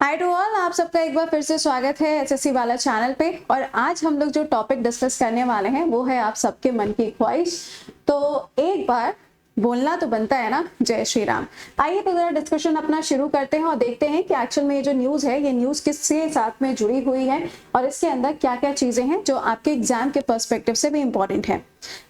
Hi to all, आप सबका एक बार फिर से स्वागत है एसएससी वाला चैनल पे। और आज हम लोग जो टॉपिक डिस्कस करने वाले हैं वो है आप सबके मन की ख्वाहिश। तो एक बार बोलना तो बनता है ना, जय श्री राम। आइए तो जरा डिस्कशन अपना शुरू करते हैं और देखते हैं कि एक्चुअल में ये जो न्यूज़ है ये न्यूज़ किसके साथ में जुड़ी हुई है और इसके अंदर क्या क्या चीज़ें हैं जो आपके एग्जाम के पर्सपेक्टिव से भी इम्पोर्टेंट है।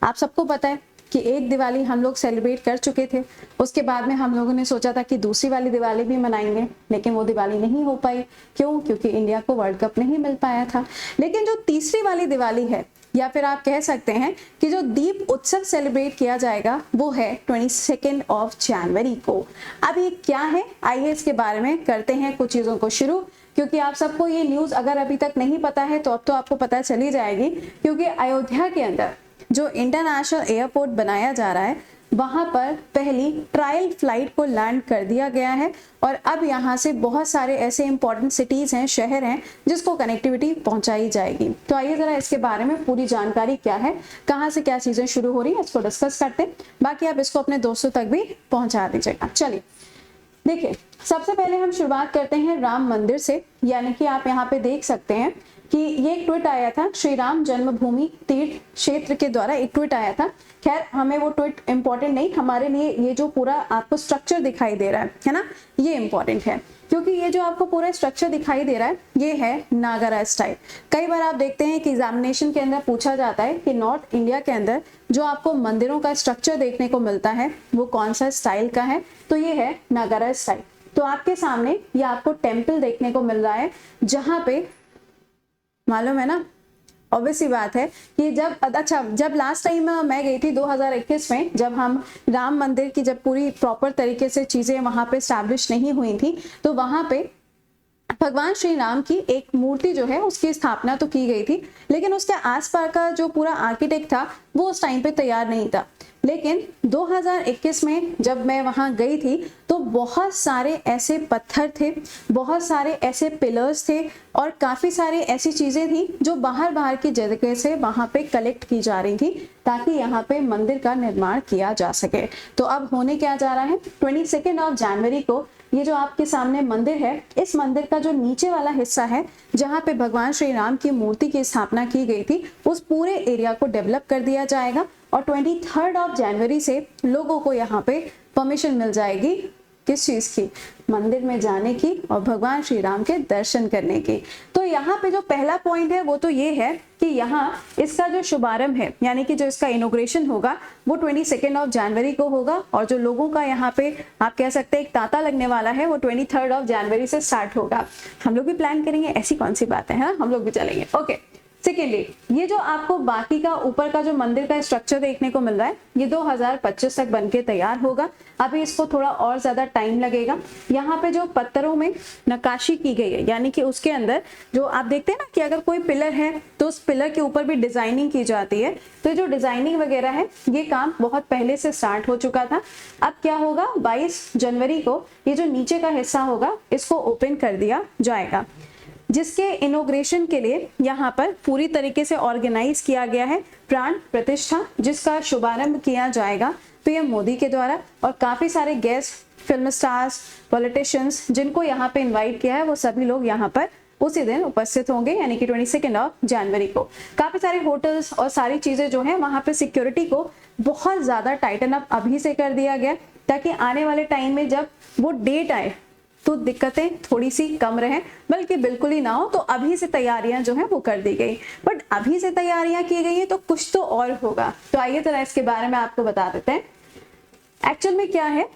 आप सबको पता है कि एक दिवाली हम लोग सेलिब्रेट कर चुके थे, उसके बाद में हम लोगों ने सोचा था कि दूसरी वाली दिवाली भी मनाएंगे, लेकिन वो दिवाली नहीं हो पाई। क्यों? क्योंकि इंडिया को वर्ल्ड कप नहीं मिल पाया था। लेकिन जो तीसरी वाली दिवाली है, या फिर आप कह सकते हैं कि जो दीप उत्सव सेलिब्रेट किया जाएगा वो है 22 ऑफ जनवरी को। अब ये क्या है, आइए इसके बारे में करते हैं कुछ चीज़ों को शुरू। क्योंकि आप सबको ये न्यूज़ अगर अभी तक नहीं पता है तो अब तो आपको पता चली जाएगी, क्योंकि अयोध्या के अंदर जो इंटरनेशनल एयरपोर्ट बनाया जा रहा है वहां पर पहली ट्रायल फ्लाइट को लैंड कर दिया गया है। और अब यहां से बहुत सारे ऐसे इंपॉर्टेंट सिटीज हैं, शहर हैं, जिसको कनेक्टिविटी पहुंचाई जाएगी। तो आइए जरा इसके बारे में पूरी जानकारी क्या है, कहां से क्या चीजें शुरू हो रही है, इसको डिस्कस करते हैं। बाकी आप इसको अपने दोस्तों तक भी पहुंचा दीजिएगा। चलिए देखिए, सबसे पहले हम शुरुआत करते हैं राम मंदिर से। यानी कि आप यहाँ पे देख सकते हैं कि ये एक ट्वीट आया था, श्री राम जन्मभूमि तीर्थ क्षेत्र के द्वारा एक ट्वीट आया था। खैर हमें वो ट्वीट इंपॉर्टेंट नहीं, हमारे लिए ये जो पूरा आपको स्ट्रक्चर दिखाई दे रहा है ना, ये इंपॉर्टेंट है। क्योंकि ये जो आपको पूरा स्ट्रक्चर दिखाई दे रहा है ये है नागरा स्टाइल। कई बार आप देखते हैं कि एग्जामिनेशन के अंदर पूछा जाता है कि नॉर्थ इंडिया के अंदर जो आपको मंदिरों का स्ट्रक्चर देखने को मिलता है वो कौन सा स्टाइल का है, तो ये है नागरा स्टाइल। तो आपके सामने ये आपको टेम्पल देखने को मिल रहा है, जहां पे मालूम है ना, ऑब्वियस सी बात है कि जब लास्ट टाइम मैं गई थी 2021 में, जब हम राम मंदिर की जब पूरी प्रॉपर तरीके से चीजें वहां पे स्टैब्लिश नहीं हुई थी, तो वहां पे भगवान श्री राम की एक मूर्ति जो है उसकी स्थापना तो की गई थी, लेकिन उसके आसपास का जो पूरा आर्किटेक्ट था वो उस टाइम पे तैयार नहीं था। लेकिन 2021 में जब मैं वहां गई थी तो बहुत सारे ऐसे पत्थर थे, बहुत सारे ऐसे पिलर्स थे और काफी सारी ऐसी चीजें थी जो बाहर की जगह से वहां पे कलेक्ट की जा रही थी ताकि यहाँ पे मंदिर का निर्माण किया जा सके। तो अब होने क्या जा रहा है, 22 ऑफ जनवरी को ये जो आपके सामने मंदिर है, इस मंदिर का जो नीचे वाला हिस्सा है जहां पे भगवान श्री राम की मूर्ति की स्थापना की गई थी, उस पूरे एरिया को डेवलप कर दिया जाएगा। और 23 ऑफ जनवरी से लोगों को यहाँ पे परमिशन मिल जाएगी, किस चीज की, मंदिर में जाने की और भगवान श्री राम के दर्शन करने की। तो यहाँ पे जो पहला पॉइंट है वो तो ये है कि यहाँ इसका जो शुभारंभ है, यानी कि जो इसका इनॉग्रेशन होगा वो 22 ऑफ जनवरी को होगा। और जो लोगों का यहाँ पे आप कह सकते हैं एक तांता लगने वाला है वो 23 ऑफ जनवरी से स्टार्ट होगा। हम लोग भी प्लान करेंगे, ऐसी कौन सी बात है ना, हम लोग भी चलेंगे। ओके, सेकेंडली ये जो आपको बाकी का ऊपर का जो मंदिर का स्ट्रक्चर देखने को मिल रहा है ये 2025 तक बनके तैयार होगा। अभी इसको थोड़ा और ज्यादा टाइम लगेगा। यहाँ पे जो पत्थरों में नक्काशी की गई है, यानी कि उसके अंदर जो आप देखते हैं ना कि अगर कोई पिलर है तो उस पिलर के ऊपर भी डिजाइनिंग की जाती है, तो जो डिजाइनिंग वगैरह है ये काम बहुत पहले से स्टार्ट हो चुका था। अब क्या होगा, 22 जनवरी को ये जो नीचे का हिस्सा होगा इसको ओपन कर दिया जाएगा, जिसके इनॉग्रेशन के लिए यहाँ पर पूरी तरीके से ऑर्गेनाइज किया गया है प्राण प्रतिष्ठा, जिसका शुभारंभ किया जाएगा पीएम मोदी के द्वारा। और काफी सारे गेस्ट, फिल्म स्टार्स, पॉलिटिशियंस जिनको यहाँ पे इनवाइट किया है वो सभी लोग यहाँ पर उसी दिन उपस्थित होंगे, यानी कि 22 ऑफ जनवरी को। काफी सारे होटल्स और सारी चीजें जो है वहां पे सिक्योरिटी को बहुत ज्यादा टाइटन अप अभी से कर दिया गया, ताकि आने वाले टाइम में जब वो डेट आए तो दिक्कतें थोड़ी सी कम रहें, बल्कि बिल्कुल ही ना हो। तो अभी से तैयारियां जो है वो कर दी गई, बट अभी से तैयारियां की गई है तो कुछ तो और होगा। तो आइए जरा इसके बारे में आपको बता देते हैं एक्चुअल में क्या है।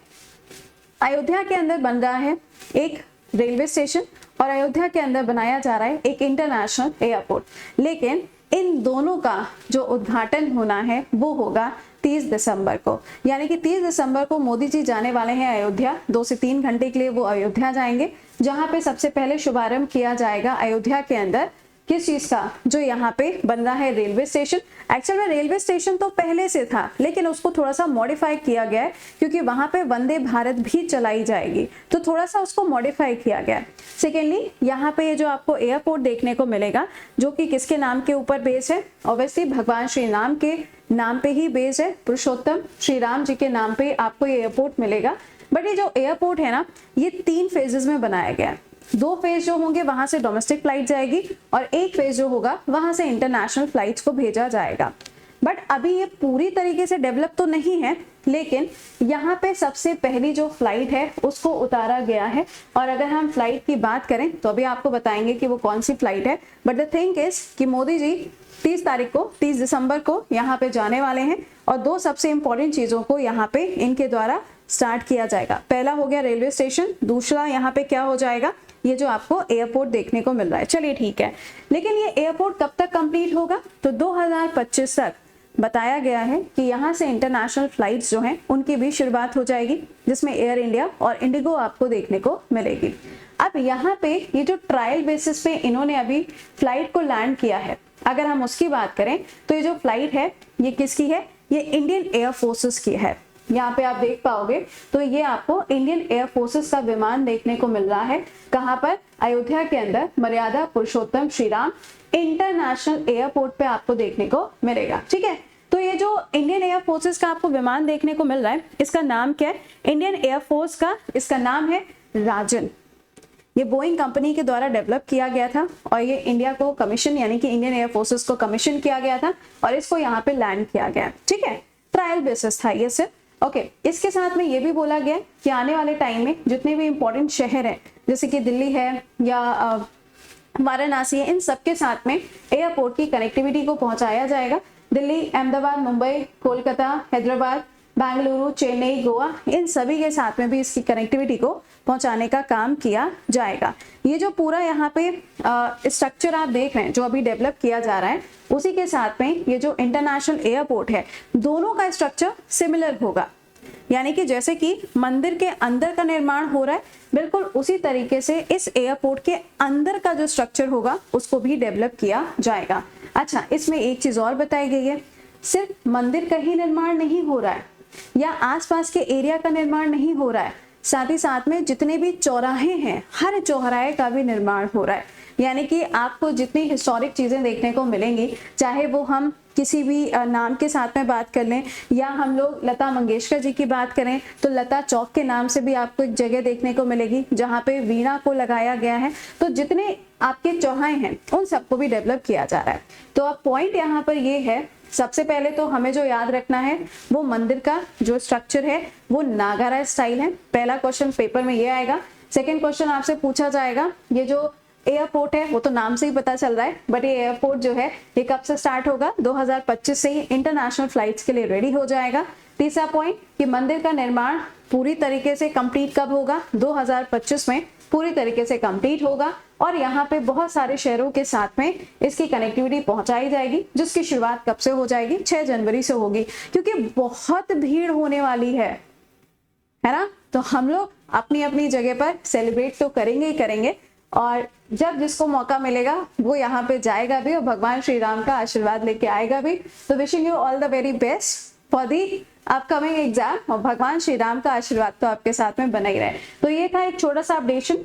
अयोध्या के अंदर बन रहा है एक रेलवे स्टेशन और अयोध्या के अंदर बनाया जा रहा है एक इंटरनेशनल एयरपोर्ट, लेकिन इन दोनों का जो उद्घाटन होना है वो होगा 30 दिसंबर को। यानी कि 30 दिसंबर को मोदी जी जाने वाले हैं अयोध्या, 2 से 3 घंटे के लिए वो अयोध्या जाएंगे, जहां पे सबसे पहले शुभारंभ किया जाएगा अयोध्या के अंदर किस चीज का, जो यहाँ पे बन रहा है रेलवे स्टेशन। एक्चुअल में रेलवे स्टेशन तो पहले से था, लेकिन उसको थोड़ा सा मॉडिफाई किया गया है, क्योंकि वहां पे वंदे भारत भी चलाई जाएगी, तो थोड़ा सा उसको मॉडिफाई किया गया है। सेकेंडली यहाँ पे ये जो आपको एयरपोर्ट देखने को मिलेगा, जो कि किसके नाम के ऊपर बेस है, ऑब्वियसली भगवान श्री राम के नाम पे ही बेस है, पुरुषोत्तम श्री राम जी के नाम पे आपको ये एयरपोर्ट मिलेगा। बट ये जो एयरपोर्ट है ना, ये 3 फेजेस में बनाया गया है। 2 फेज जो होंगे वहां से डोमेस्टिक फ्लाइट जाएगी और 1 फेज जो होगा वहां से इंटरनेशनल फ्लाइट्स को भेजा जाएगा। बट अभी ये पूरी तरीके से डेवलप तो नहीं है, लेकिन यहाँ पे सबसे पहली जो फ्लाइट है उसको उतारा गया है। और अगर हम फ्लाइट की बात करें तो अभी आपको बताएंगे कि वो कौन सी फ्लाइट है। बट द थिंग इज कि मोदी जी 30 दिसंबर को यहाँ पे जाने वाले हैं और 2 सबसे इंपॉर्टेंट चीजों को यहाँ पे इनके द्वारा स्टार्ट किया जाएगा। पहला हो गया रेलवे स्टेशन, दूसरा यहाँ पे क्या हो जाएगा, ये जो आपको एयरपोर्ट देखने को मिल रहा है। चलिए ठीक है, लेकिन ये एयरपोर्ट कब तक कंप्लीट होगा, तो 2025 तक बताया गया है कि यहाँ से इंटरनेशनल फ्लाइट्स जो हैं उनकी भी शुरुआत हो जाएगी, जिसमें एयर इंडिया और इंडिगो आपको देखने को मिलेगी। अब यहाँ पे ये जो ट्रायल बेसिस पे इन्होंने अभी फ्लाइट को लैंड किया है, अगर हम उसकी बात करें तो ये जो फ्लाइट है ये किसकी है, ये इंडियन एयर फोर्सेस की है। यहाँ पे आप देख पाओगे तो ये आपको इंडियन एयर फोर्सेस का विमान देखने को मिल रहा है। कहाँ पर, अयोध्या के अंदर मर्यादा पुरुषोत्तम श्री राम इंटरनेशनल एयरपोर्ट पे आपको देखने को मिलेगा। ठीक है, तो ये जो इंडियन एयर फोर्सेस का आपको विमान देखने को मिल रहा है, इसका नाम क्या है, इंडियन एयर फोर्स का इसका नाम है राजन। ये बोइंग कंपनी के द्वारा डेवलप किया गया था और ये इंडिया को कमीशन यानी कि इंडियन एयर फोर्सेस को कमीशन किया गया था और इसको यहाँ पे लैंड किया गया। ठीक है, ट्रायल बेसिस था ये सिर्फ। ओके, इसके साथ में ये भी बोला गया कि आने वाले टाइम में जितने भी इंपॉर्टेंट शहर हैं जैसे कि दिल्ली है या वाराणसी है, इन सबके साथ में एयरपोर्ट की कनेक्टिविटी को पहुंचाया जाएगा। दिल्ली, अहमदाबाद, मुंबई, कोलकाता, हैदराबाद, बेंगलुरु, चेन्नई, गोवा, इन सभी के साथ में भी इसकी कनेक्टिविटी को पहुंचाने का काम किया जाएगा। ये जो पूरा यहाँ पे स्ट्रक्चर आप देख रहे हैं जो अभी डेवलप किया जा रहा है, उसी के साथ में ये जो इंटरनेशनल एयरपोर्ट है, दोनों का स्ट्रक्चर सिमिलर होगा। यानी कि जैसे कि मंदिर के अंदर का निर्माण हो रहा है, बिल्कुल उसी तरीके से इस एयरपोर्ट के अंदर का जो स्ट्रक्चर होगा उसको भी डेवलप किया जाएगा। अच्छा, इसमें एक चीज और बताई गई है, सिर्फ मंदिर का ही निर्माण नहीं हो रहा है या आसपास के एरिया का निर्माण नहीं हो रहा है, साथ ही साथ में जितने भी चौराहे हैं, हर चौराहे का भी निर्माण हो रहा है। यानी कि आपको जितनी हिस्टोरिक चीजें देखने को मिलेंगी, चाहे वो हम किसी भी नाम के साथ में बात कर लें या हम लोग लता मंगेशकर जी की बात करें तो लता चौक के नाम से भी आपको एक जगह देखने को मिलेगी जहाँ पे वीणा को लगाया गया है। तो जितने आपके चौराहे हैं उन सबको भी डेवलप किया जा रहा है। तो अब पॉइंट यहाँ पर ये है, सबसे पहले तो हमें जो याद रखना है वो मंदिर का जो स्ट्रक्चर है वो नागारा स्टाइल है। पहला क्वेश्चन पेपर में ये आएगा। सेकेंड क्वेश्चन आपसे पूछा जाएगा, ये जो एयरपोर्ट है वो तो नाम से ही पता चल रहा है, बट ये एयरपोर्ट जो है ये कब से स्टार्ट होगा, 2025 से ही इंटरनेशनल फ्लाइट्स के लिए रेडी हो जाएगा। तीसरा पॉइंट कि मंदिर का निर्माण पूरी तरीके से कंप्लीट कब होगा, 2025 में पूरी तरीके से कंप्लीट होगा और यहाँ पे बहुत सारे शहरों के साथ में इसकी कनेक्टिविटी पहुंचाई जाएगी, जिसकी शुरुआत कब से हो जाएगी, 6 जनवरी से होगी, क्योंकि बहुत भीड़ होने वाली है ना। तो हम लोग अपनी अपनी जगह पर सेलिब्रेट तो करेंगे ही करेंगे और जब जिसको मौका मिलेगा वो यहाँ पे जाएगा भी और भगवान श्री राम का आशीर्वाद लेके आएगा भी। तो wishing you all the very best for the upcoming exam और भगवान श्री राम का आशीर्वाद तो आपके साथ में बना ही रहे। तो ये था एक छोटा सा अपडेशन।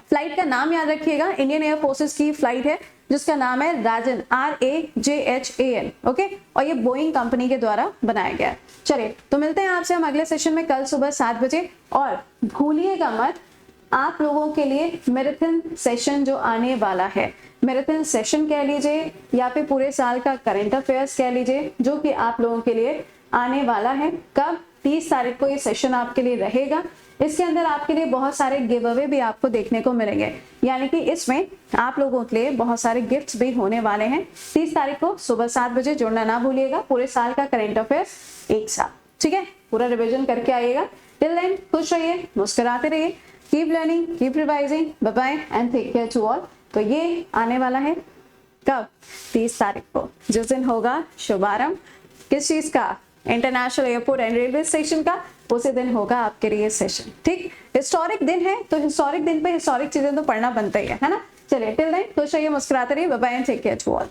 फ्लाइट का नाम याद रखिएगा, इंडियन एयर फोर्सेस की फ्लाइट है जिसका नाम है राजन, RAJHAN। ओके, और ये बोइंग कंपनी के द्वारा बनाया गया है। चलिए, तो मिलते हैं आपसे हम अगले सेशन में कल सुबह 7 बजे। और भूलिएगा मत, आप लोगों के लिए मैराथन सेशन जो आने वाला है, मैराथन सेशन कह लीजिए या फिर पूरे साल का करंट अफेयर्स कह लीजिए, जो कि आप लोगों के लिए आने वाला है। कब, 30 तारीख को ये सेशन आपके लिए रहेगा। इसके अंदर आपके लिए बहुत सारे गिव अवे भी आपको देखने को मिलेंगे, यानी कि इसमें आप लोगों के लिए बहुत सारे गिफ्ट्स भी होने वाले हैं। 30 तारीख को सुबह 7 बजे जुड़ना ना भूलिएगा। पूरे साल का करंट अफेयर्स एक साथ, ठीक है, पूरा रिविजन करके आइएगा। टिल देन खुश रहिए, मुस्कुराते रहिए, keep learning, keep revising, bye bye and take care to all. तो ये आने वाला है कब, 30 तारीख को, जिस दिन होगा शुभारंभ किस चीज का, international airport and railway station का, उसी दिन होगा आपके लिए सेशन। ठीक, हिस्टोरिक दिन है तो हिस्टोरिक दिन पे हिस्टोरिक चीजें तो पढ़ना बनता ही है ना। चलिए, टिल देन खुश रहिए, मुस्कुराते रहिए, bye bye and take care to all.